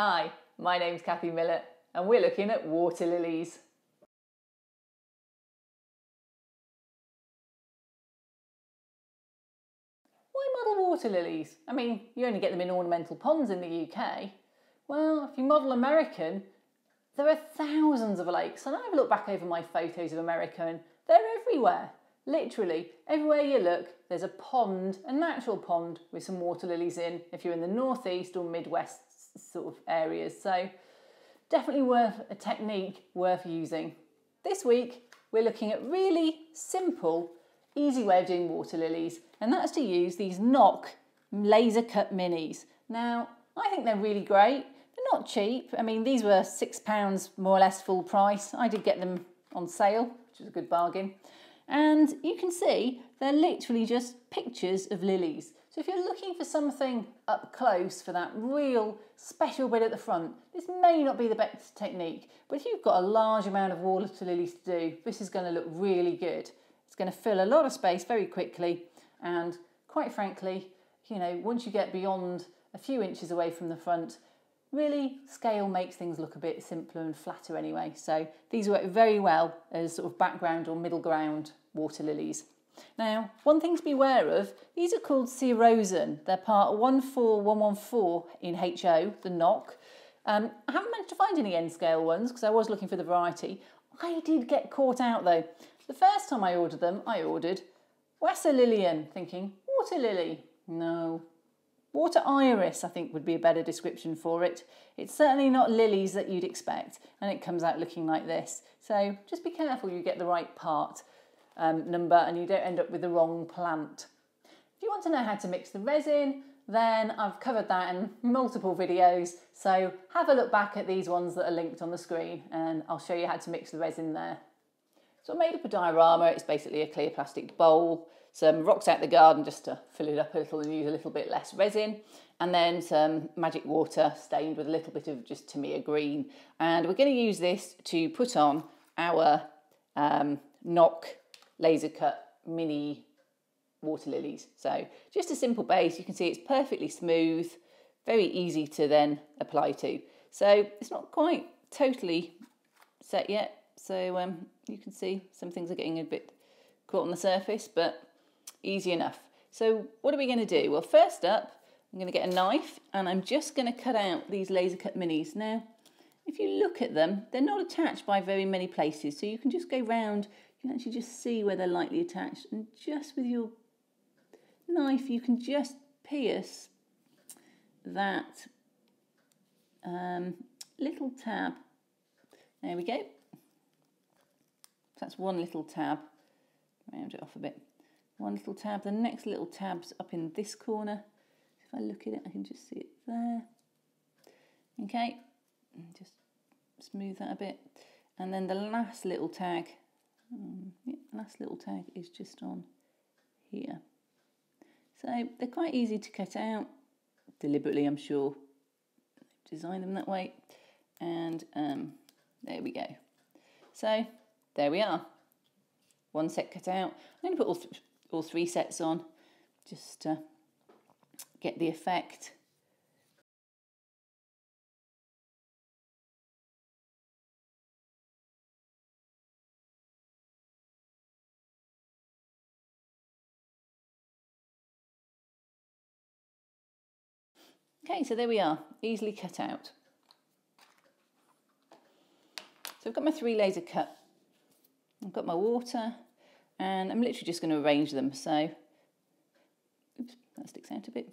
Hi, my name's Kathy Millett and we're looking at water lilies. Why model water lilies? I mean, you only get them in ornamental ponds in the UK. Well, if you model American, there are thousands of lakes, and I've looked back over my photos of America and they're everywhere. Literally, everywhere you look, there's a pond, a natural pond with some water lilies in, if you're in the northeast or midwest sort of areas. So definitely worth a technique worth using. This week, we're looking at really simple, easy way of doing water lilies, and that's to use these Noch laser cut minis. Now, I think they're really great. They're not cheap. I mean, these were £6 more or less full price. I did get them on sale, which was a good bargain. And you can see they're literally just pictures of lilies. So if you're looking for something up close for that real special bit at the front, this may not be the best technique, but if you've got a large amount of water lilies to do, this is going to look really good. It's going to fill a lot of space very quickly, and quite frankly, you know, once you get beyond a few inches away from the front, really scale makes things look a bit simpler and flatter anyway. So these work very well as sort of background or middle ground water lilies. Now, one thing to be aware of, these are called Seerosen. They're part 14114 in HO, the Noch. I haven't managed to find any N scale ones because I was looking for the variety. I did get caught out though. The first time I ordered them, I ordered Wasser Lilien, thinking, water lily. No. Water iris, I think, would be a better description for it. It's certainly not lilies that you'd expect, and it comes out looking like this. So just be careful you get the right part number and you don't end up with the wrong plant. If you want to know how to mix the resin, then I've covered that in multiple videos. So have a look back at these ones that are linked on the screen and I'll show you how to mix the resin there. So I made up a diorama. It's basically a clear plastic bowl, some rocks out the garden just to fill it up a little and use a little bit less resin, and then some magic water stained with a little bit of just Tamiya green. And we're going to use this to put on our Noch laser cut mini water lilies. So just a simple base. You can see it's perfectly smooth, very easy to then apply to. So it's not quite totally set yet. So you can see some things are getting a bit caught on the surface, but easy enough. So what are we going to do? Well, first up, I'm going to get a knife and I'm just going to cut out these laser cut minis. Now, if you look at them, they're not attached by very many places. So you can just go round, you can actually just see where they're lightly attached. And just with your knife, you can just pierce that little tab. There we go. That's one little tab. Round it off a bit. One little tab. The next little tab's up in this corner. If I look at it, I can just see it there. Okay, and just smooth that a bit. And then the last little tag, last little tag is just on here. So they're quite easy to cut out, deliberately I'm sure. Design them that way. And there we go. So there we are. One set cut out. I'm going to put all three sets on just to get the effect. Okay, so there we are, easily cut out. So I've got my 3 laser cut. I've got my water and I'm literally just going to arrange them. So, oops, that sticks out a bit.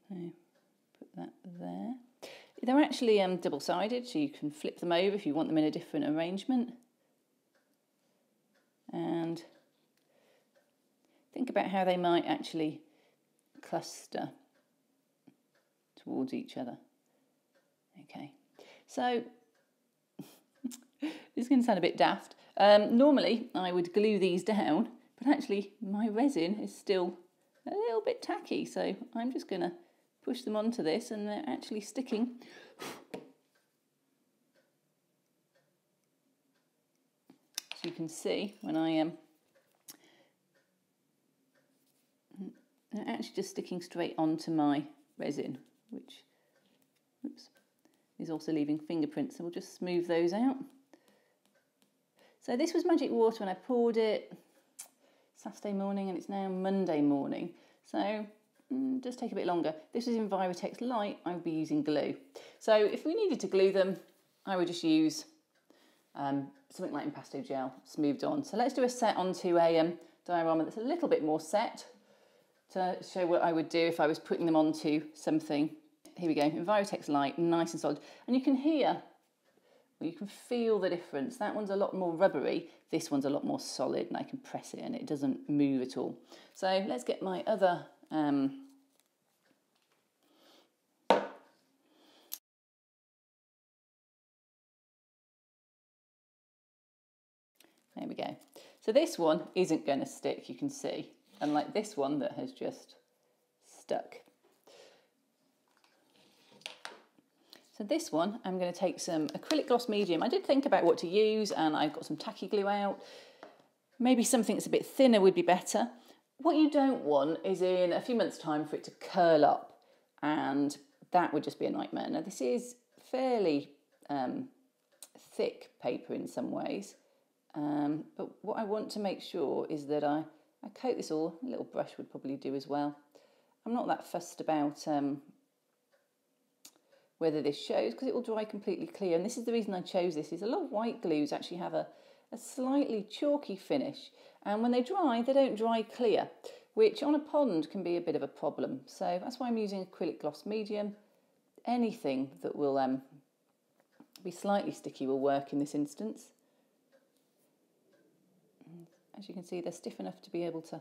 So put that there. They're actually double-sided, so you can flip them over if you want them in a different arrangement. And think about how they might actually cluster towards each other. Okay, so this is going to sound a bit daft. Normally I would glue these down, but actually my resin is still a little bit tacky, so I'm just going to push them onto this and they're actually sticking. So you can see when I they're actually just sticking straight onto my resin, which is also leaving fingerprints. So we'll just smooth those out. So this was magic water when I poured it Saturday morning, and it's now Monday morning. So it does take a bit longer. This is Envirotex Light. I would be using glue. So if we needed to glue them, I would just use something like impasto gel smoothed on. So let's do a set onto a diorama that's a little bit more set to show what I would do if I was putting them onto something. Here we go, Envirotex Light, nice and solid. And you can hear, well, you can feel the difference. That one's a lot more rubbery. This one's a lot more solid, and I can press it and it doesn't move at all. So let's get my other there we go. So this one isn't going to stick, you can see, unlike this one that has just stuck. So this one, I'm going to take some acrylic gloss medium. I did think about what to use, and I've got some tacky glue out. Maybe something that's a bit thinner would be better. What you don't want is in a few months' time for it to curl up, and that would just be a nightmare. Now this is fairly thick paper in some ways. But what I want to make sure is that I coat this all. A little brush would probably do as well. I'm not that fussed about whether this shows, because it will dry completely clear. And this is the reason I chose this, is a lot of white glues actually have a slightly chalky finish. And when they dry, they don't dry clear, which on a pond can be a bit of a problem. So that's why I'm using acrylic gloss medium. Anything that will be slightly sticky will work in this instance. As you can see, they're stiff enough to be able to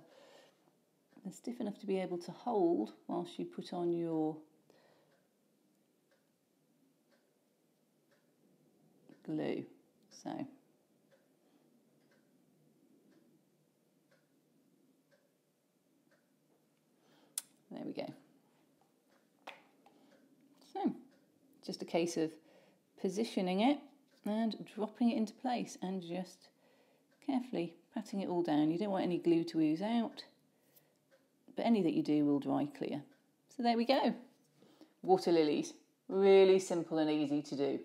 hold whilst you put on your glue. So there we go. So just a case of positioning it and dropping it into place and just carefully patting it all down. You don't want any glue to ooze out, but any that you do will dry clear. So there we go. Water lilies. Really simple and easy to do.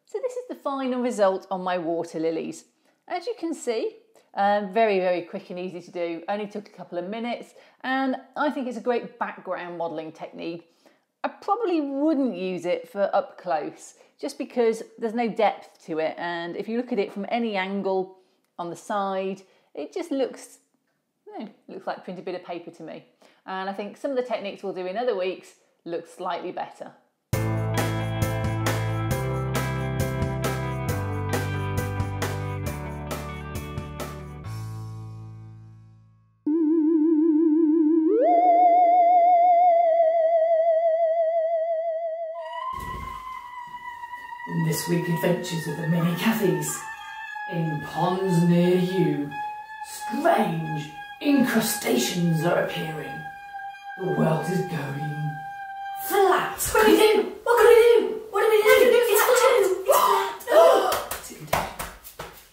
So this is the final result on my water lilies. As you can see, very, very quick and easy to do. Only took a couple of minutes, and I think it's a great background modelling technique. I probably wouldn't use it for up close, just because there's no depth to it, and if you look at it from any angle on the side, it just looks like a printed bit of paper to me. And I think some of the techniques we'll do in other weeks look slightly better. In this week adventures of the mini Cathys, in ponds near you, strange incrustations are appearing. The world is going flat. What do we do? What can we do? What do we do? It's flat. It's flat. Is it contagious?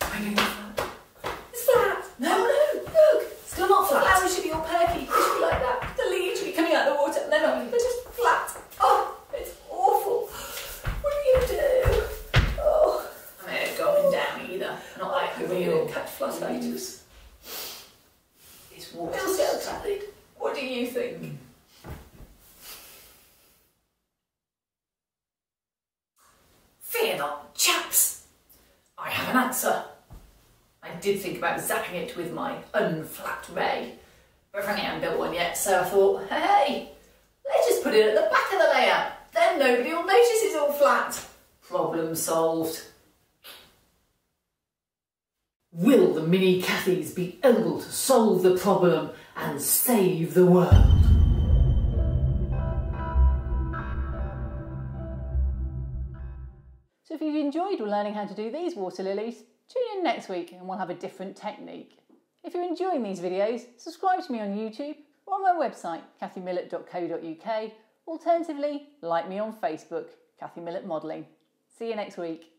Am I going flat? It's flat. No, look. Still not flat. Flowers should be all perky. They should be like that. The leaves should be coming out of the water, and they're not. They're just flat. Oh, it's awful. What do you do? Oh, I mean, it's going down either. Not like a real cat flutters. It's water. What do you think? Fear not, chaps. I have an answer. I did think about zapping it with my unflat ray, but frankly I haven't built one yet, so I thought, hey, let's just put it at the back of the layout. Then nobody will notice it's all flat. Problem solved. Will the mini Cathys be able to solve the problem and save the world? So if you've enjoyed learning how to do these water lilies, tune in next week and we'll have a different technique. If you're enjoying these videos, subscribe to me on YouTube or on my website, kathymillett.co.uk. Alternatively, like me on Facebook, Kathy Millett Modelling. See you next week.